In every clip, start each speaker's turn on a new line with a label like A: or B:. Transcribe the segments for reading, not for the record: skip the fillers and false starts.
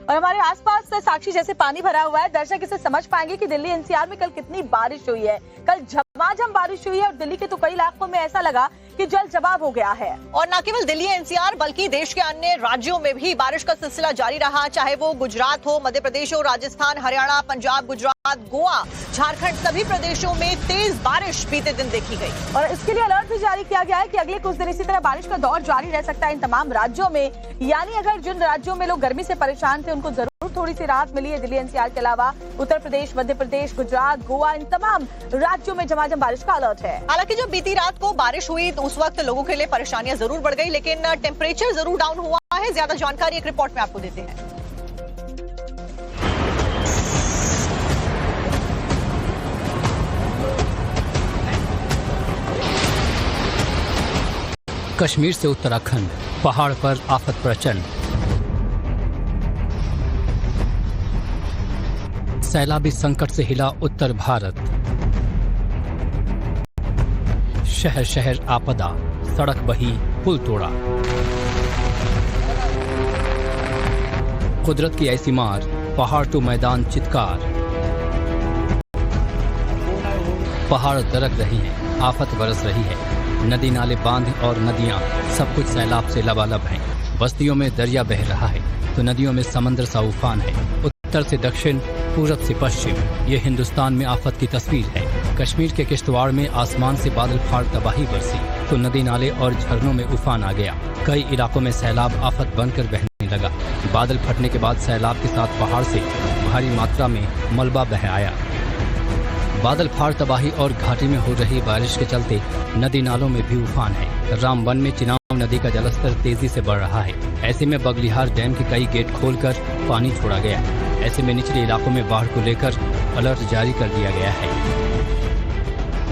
A: और हमारे आसपास साक्षी जैसे पानी भरा हुआ है। दर्शक इसे समझ पाएंगे कि दिल्ली एनसीआर में कल कितनी बारिश हुई है। कल झमाझम बारिश हुई है और दिल्ली के तो कई इलाकों में ऐसा लगा कि जल जवाब हो गया है।
B: और न केवल दिल्ली एनसीआर बल्कि देश के अन्य राज्यों में भी बारिश का सिलसिला जारी रहा, चाहे वो गुजरात हो, मध्य प्रदेश हो, राजस्थान, हरियाणा, पंजाब, गुजरात, गोवा, झारखंड, सभी प्रदेशों में तेज बारिश बीते दिन देखी गई।
A: और इसके लिए अलर्ट भी जारी किया गया है कि अगले कुछ दिन इसी तरह बारिश का दौर जारी रह सकता है इन तमाम राज्यों में। यानी अगर जिन राज्यों में लोग गर्मी से परेशान थे उनको जरूर थोड़ी सी राहत मिली है। दिल्ली एनसीआर के अलावा उत्तर प्रदेश, मध्य प्रदेश, गुजरात, गोवा, इन तमाम राज्यों में झमाझम बारिश का अलर्ट है।
B: हालांकि जब बीती रात को बारिश हुई तो उस वक्त लोगों के लिए परेशानियां जरूर बढ़ गई, लेकिन टेम्परेचर जरूर डाउन हुआ है। ज्यादा जानकारी एक रिपोर्ट में आपको देते हैं।
C: कश्मीर से उत्तराखंड, पहाड़ पर आफत प्रचंड। सैलाबी संकट से हिला उत्तर भारत। शहर शहर आपदा, सड़क बही, पुल तोड़ा। कुदरत की ऐसी मार, पहाड़ तो मैदान चित्कार। पहाड़ दरक रही हैं, आफत बरस रही है। नदी नाले, बांध और नदियां सब कुछ सैलाब से लबालब हैं। बस्तियों में दरिया बह रहा है तो नदियों में समंदर सा उफान है। उत्तर से दक्षिण, पूरब से पश्चिम, ये हिंदुस्तान में आफत की तस्वीर है। कश्मीर के किश्तवाड़ में आसमान से बादल फाड़ तबाही बरसी तो नदी नाले और झरनों में उफान आ गया। कई इलाकों में सैलाब आफत बनकर बहने लगा। बादल फटने के बाद सैलाब के साथ पहाड़ से भारी मात्रा में मलबा बह आया। बादल फाड़ तबाही और घाटी में हो रही बारिश के चलते नदी नालों में भी उफान है। रामबन में चिनाब नदी का जलस्तर तेजी से बढ़ रहा है। ऐसे में बगलिहार डैम के कई गेट खोलकर पानी छोड़ा गया। ऐसे में निचले इलाकों में बाढ़ को लेकर अलर्ट जारी कर दिया गया है।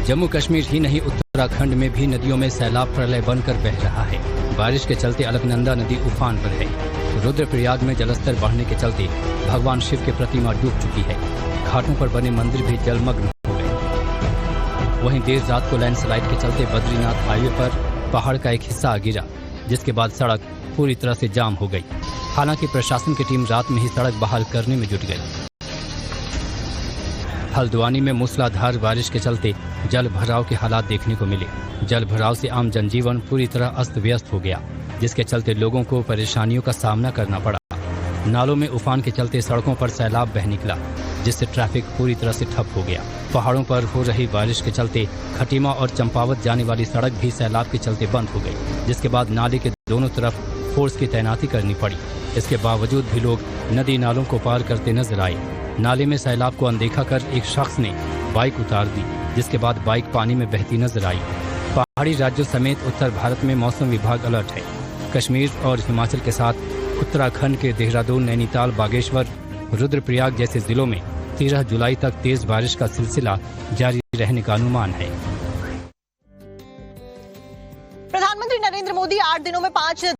C: जम्मू कश्मीर ही नहीं, उत्तराखंड में भी नदियों में सैलाब प्रलय बनकर बह रहा है। बारिश के चलते अलकनंदा नदी उफान पर है। रुद्रप्रयाग में जलस्तर बढ़ने के चलते भगवान शिव की प्रतिमा डूब चुकी है। घाटों पर बने मंदिर भी जलमग्न हो गए। वहीं देर रात को लैंडस्लाइड के चलते बद्रीनाथ हाईवे पर पहाड़ का एक हिस्सा आ गिरा, जिसके बाद सड़क पूरी तरह से जाम हो गई। हालांकि प्रशासन की टीम रात में ही सड़क बहाल करने में जुट गई। हल्द्वानी में मूसलाधार बारिश के चलते जल भराव के हालात देखने को मिले। जल भराव से आम जनजीवन पूरी तरह अस्त व्यस्त हो गया, जिसके चलते लोगों को परेशानियों का सामना करना पड़ा। नालों में उफान के चलते सड़कों पर सैलाब बह निकला, जिससे ट्रैफिक पूरी तरह से ठप हो गया। पहाड़ों पर हो रही बारिश के चलते खटीमा और चंपावत जाने वाली सड़क भी सैलाब के चलते बंद हो गई, जिसके बाद नाले के दोनों तरफ फोर्स की तैनाती करनी पड़ी। इसके बावजूद भी लोग नदी नालों को पार करते नजर आए। नाले में सैलाब को अनदेखा कर एक शख्स ने बाइक उतार दी, जिसके बाद बाइक पानी में बहती नजर आई। पहाड़ी राज्यों समेत उत्तर भारत में मौसम विभाग अलर्ट है। कश्मीर और हिमाचल के साथ उत्तराखंड के देहरादून, नैनीताल, बागेश्वर, रुद्रप्रयाग जैसे जिलों में 13 जुलाई तक तेज बारिश का सिलसिला जारी रहने का अनुमान है।
B: प्रधानमंत्री नरेंद्र मोदी 8 दिनों में 5